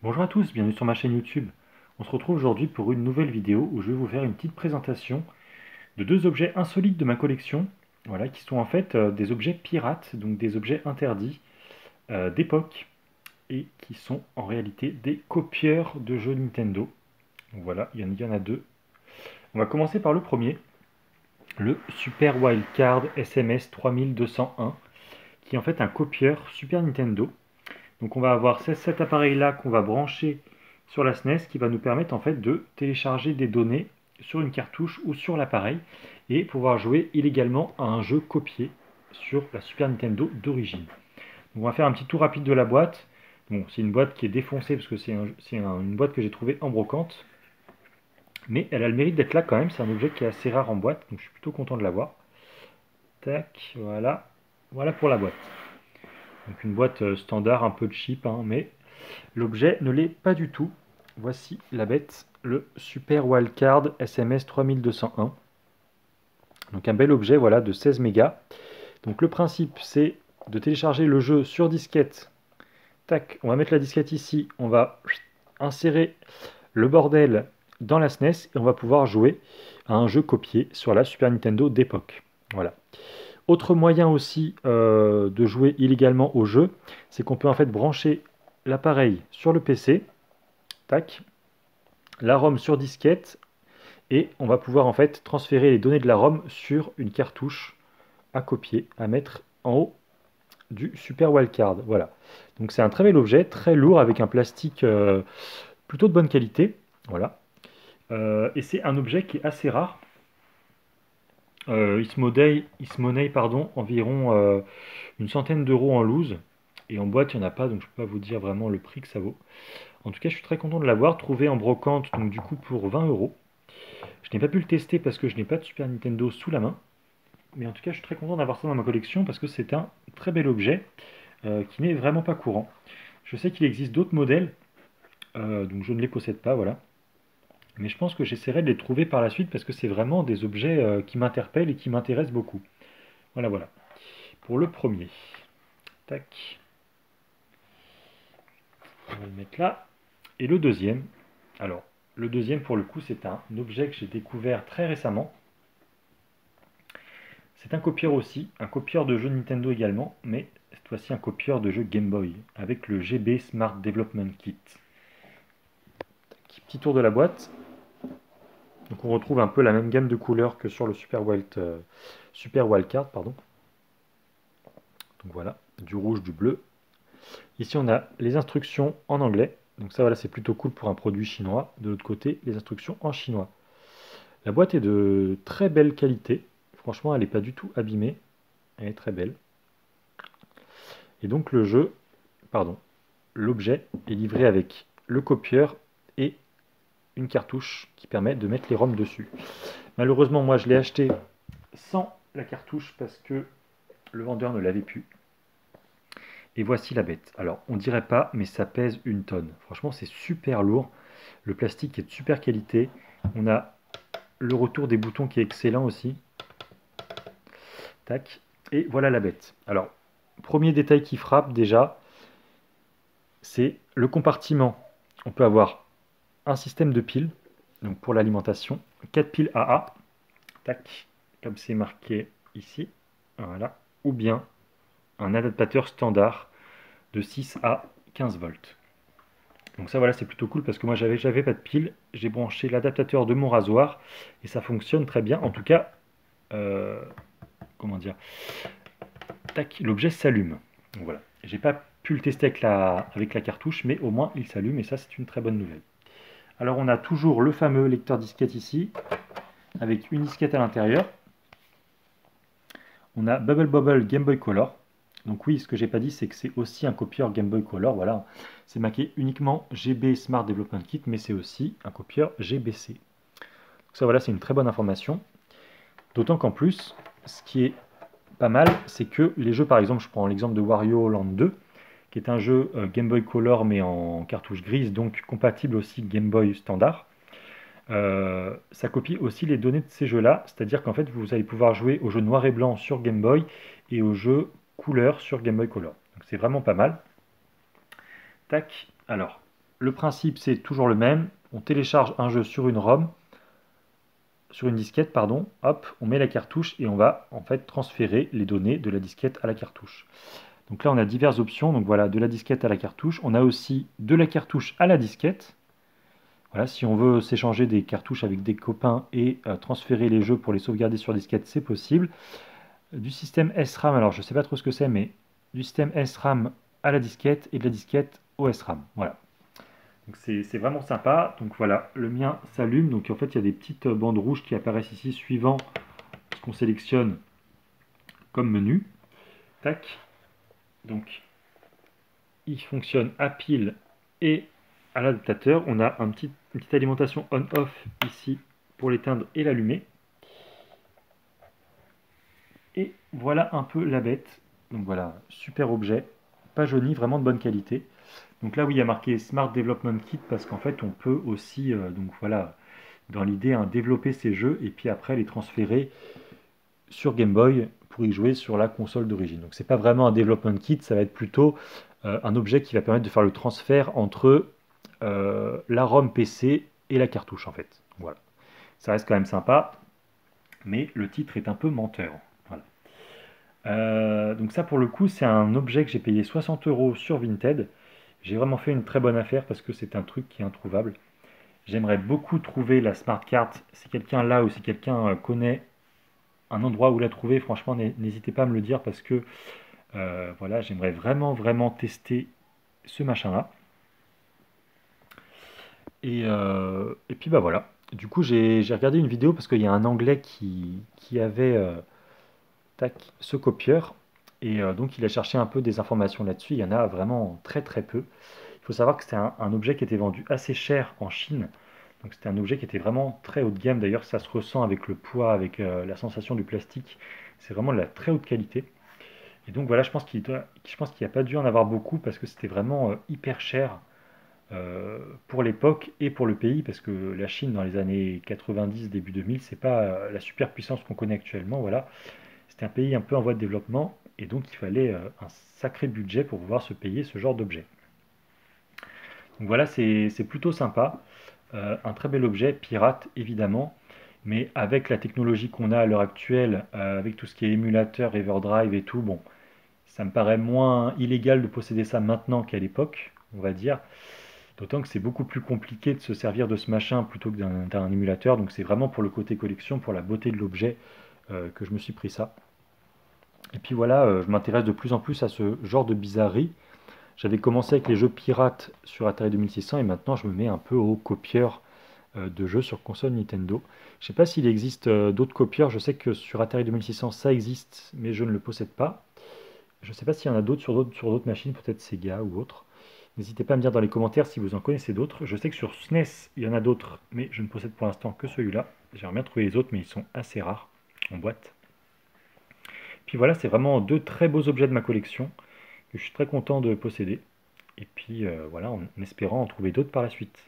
Bonjour à tous, bienvenue sur ma chaîne YouTube. On se retrouve aujourd'hui pour une nouvelle vidéo où je vais vous faire une petite présentation de deux objets insolites de ma collection, voilà, qui sont en fait des objets pirates, donc des objets interdits d'époque, et qui sont en réalité des copieurs de jeux Nintendo. Donc voilà, il y en a deux. On va commencer par le premier, le Super Wild Card SMS 3201, qui est en fait un copieur Super Nintendo. Donc on va avoir cet appareil-là qu'on va brancher sur la SNES qui va nous permettre en fait de télécharger des données sur une cartouche ou sur l'appareil et pouvoir jouer illégalement à un jeu copié sur la Super Nintendo d'origine. On va faire un petit tour rapide de la boîte. Bon, c'est une boîte qui est défoncée parce que une boîte que j'ai trouvée en brocante. Mais elle a le mérite d'être là quand même. C'est un objet qui est assez rare en boîte, donc je suis plutôt content de l'avoir. Tac, voilà. Voilà pour la boîte. Donc une boîte standard, un peu cheap, hein, mais l'objet ne l'est pas du tout. Voici la bête, le Super Wildcard SMS 3201. Donc un bel objet, voilà, de 16 mégas. Donc le principe, c'est de télécharger le jeu sur disquette. Tac, on va mettre la disquette ici, on va insérer le bordel dans la SNES et on va pouvoir jouer à un jeu copié sur la Super Nintendo d'époque. Voilà. Autre moyen aussi de jouer illégalement au jeu, c'est qu'on peut en fait brancher l'appareil sur le PC, tac, la ROM sur disquette, et on va pouvoir en fait transférer les données de la ROM sur une cartouche à copier, à mettre en haut du Super Wildcard. Voilà. Donc c'est un très bel objet, très lourd, avec un plastique plutôt de bonne qualité. Voilà. Et c'est un objet qui est assez rare. Il se monnaie pardon, environ une centaine d'euros en loose. Et en boîte, il n'y en a pas, donc je ne peux pas vous dire vraiment le prix que ça vaut. En tout cas, je suis très content de l'avoir trouvé en brocante, donc du coup pour 20 euros. Je n'ai pas pu le tester parce que je n'ai pas de Super Nintendo sous la main. Mais en tout cas, je suis très content d'avoir ça dans ma collection parce que c'est un très bel objet qui n'est vraiment pas courant. Je sais qu'il existe d'autres modèles, donc je ne les possède pas, voilà. Mais je pense que j'essaierai de les trouver par la suite parce que c'est vraiment des objets qui m'interpellent et qui m'intéressent beaucoup. Voilà, voilà. Pour le premier. Tac. On va le mettre là. Et le deuxième. Alors, le deuxième, pour le coup, c'est un objet que j'ai découvert très récemment. C'est un copieur aussi, un copieur de jeux Nintendo également, mais cette fois-ci un copieur de jeux Game Boy, avec le GB Smart Development Kit. Petit tour de la boîte. Donc on retrouve un peu la même gamme de couleurs que sur le Super Wildcard, pardon. Donc voilà, du rouge, du bleu. Ici on a les instructions en anglais. Donc ça voilà, c'est plutôt cool pour un produit chinois. De l'autre côté, les instructions en chinois. La boîte est de très belle qualité. Franchement, elle n'est pas du tout abîmée. Elle est très belle. Et donc l'objet est livré avec le copieur et une cartouche qui permet de mettre les ROM dessus. Malheureusement, moi je l'ai acheté sans la cartouche parce que le vendeur ne l'avait plus. Et voici la bête. Alors, on dirait pas, mais ça pèse une tonne. Franchement, c'est super lourd. Le plastique est de super qualité. On a le retour des boutons qui est excellent aussi. Tac. Et voilà la bête. Alors, premier détail qui frappe déjà, c'est le compartiment. On peut avoir un système de piles, donc pour l'alimentation, 4 piles AA, tac, comme c'est marqué ici, voilà, ou bien un adaptateur standard de 6 à 15 volts. Donc ça voilà, c'est plutôt cool parce que moi j'avais pas de pile, j'ai branché l'adaptateur de mon rasoir et ça fonctionne très bien. En tout cas, comment dire, tac, l'objet s'allume. Donc voilà, j'ai pas pu le tester avec la cartouche, mais au moins il s'allume et ça c'est une très bonne nouvelle. Alors on a toujours le fameux lecteur disquette ici, avec une disquette à l'intérieur. On a Bubble Bobble Game Boy Color. Donc oui, ce que j'ai pas dit, c'est que c'est aussi un copieur Game Boy Color. Voilà, c'est marqué uniquement GB Smart Development Kit, mais c'est aussi un copieur GBC. Donc ça, voilà, c'est une très bonne information. D'autant qu'en plus, ce qui est pas mal, c'est que les jeux, par exemple, je prends l'exemple de Wario Land 2, qui est un jeu Game Boy Color, mais en cartouche grise, donc compatible aussi Game Boy standard. Ça copie aussi les données de ces jeux-là, c'est-à-dire qu'en fait vous allez pouvoir jouer aux jeux noir et blanc sur Game Boy et aux jeux couleur sur Game Boy Color. Donc c'est vraiment pas mal. Tac, alors le principe c'est toujours le même. On télécharge un jeu sur une ROM, sur une disquette, pardon. Hop, on met la cartouche et on va en fait transférer les données de la disquette à la cartouche. Donc là, on a diverses options. Donc voilà, de la disquette à la cartouche. On a aussi de la cartouche à la disquette. Voilà, si on veut s'échanger des cartouches avec des copains et transférer les jeux pour les sauvegarder sur disquette, c'est possible. Du système SRAM, alors je ne sais pas trop ce que c'est, mais du système SRAM à la disquette et de la disquette au SRAM. Voilà. Donc c'est vraiment sympa. Donc voilà, le mien s'allume. Donc en fait, il y a des petites bandes rouges qui apparaissent ici suivant ce qu'on sélectionne comme menu. Tac. Donc il fonctionne à pile et à l'adaptateur. On a une petite alimentation on-off ici pour l'éteindre et l'allumer. Et voilà un peu la bête. Donc voilà, super objet, pas jauni, vraiment de bonne qualité. Donc là, oui, il y a marqué Smart Development Kit parce qu'en fait, on peut aussi, donc voilà, dans l'idée, hein, développer ces jeux et puis après les transférer sur Game Boy pour y jouer sur la console d'origine. Donc c'est pas vraiment un Development Kit, ça va être plutôt un objet qui va permettre de faire le transfert entre la ROM PC et la cartouche en fait. Voilà. Ça reste quand même sympa, mais le titre est un peu menteur. Voilà. Donc ça pour le coup c'est un objet que j'ai payé 60 € sur Vinted. J'ai vraiment fait une très bonne affaire parce que c'est un truc qui est introuvable. J'aimerais beaucoup trouver la Smart Card. Si quelqu'un là ou si quelqu'un connaît un endroit où la trouver, franchement n'hésitez pas à me le dire parce que voilà, j'aimerais vraiment tester ce machin là. Et puis bah voilà. Du coup j'ai regardé une vidéo parce qu'il y a un anglais qui avait tac, ce copieur. Et donc il a cherché un peu des informations là-dessus. Il y en a vraiment très peu. Il faut savoir que c'était un objet qui était vendu assez cher en Chine. Donc c'était un objet qui était vraiment très haut de gamme. D'ailleurs, ça se ressent avec le poids, avec la sensation du plastique. C'est vraiment de la très haute qualité. Et donc voilà, je pense qu'il n'y a pas dû en avoir beaucoup parce que c'était vraiment hyper cher pour l'époque et pour le pays. Parce que la Chine, dans les années 90, début 2000, c'est pas la superpuissance qu'on connaît actuellement. Voilà, c'était un pays un peu en voie de développement. Et donc il fallait un sacré budget pour pouvoir se payer ce genre d'objet. Donc voilà, c'est plutôt sympa. Un très bel objet, pirate évidemment, mais avec la technologie qu'on a à l'heure actuelle, avec tout ce qui est émulateur, Everdrive et tout, bon, ça me paraît moins illégal de posséder ça maintenant qu'à l'époque, on va dire. D'autant que c'est beaucoup plus compliqué de se servir de ce machin plutôt que d'un émulateur. Donc c'est vraiment pour le côté collection, pour la beauté de l'objet que je me suis pris ça. Et puis voilà, je m'intéresse de plus en plus à ce genre de bizarrerie. J'avais commencé avec les jeux pirates sur Atari 2600 et maintenant je me mets un peu au copieur de jeux sur console Nintendo. Je ne sais pas s'il existe d'autres copieurs, je sais que sur Atari 2600 ça existe, mais je ne le possède pas. Je ne sais pas s'il y en a d'autres sur d'autres machines, peut-être Sega ou autres. N'hésitez pas à me dire dans les commentaires si vous en connaissez d'autres. Je sais que sur SNES, il y en a d'autres, mais je ne possède pour l'instant que celui-là. J'aimerais bien trouver les autres, mais ils sont assez rares en boîte. Puis voilà, c'est vraiment deux très beaux objets de ma collection que je suis très content de posséder. Et puis voilà, en espérant en trouver d'autres par la suite.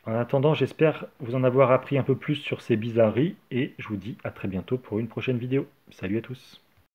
En attendant, j'espère vous en avoir appris un peu plus sur ces bizarreries et je vous dis à très bientôt pour une prochaine vidéo. Salut à tous!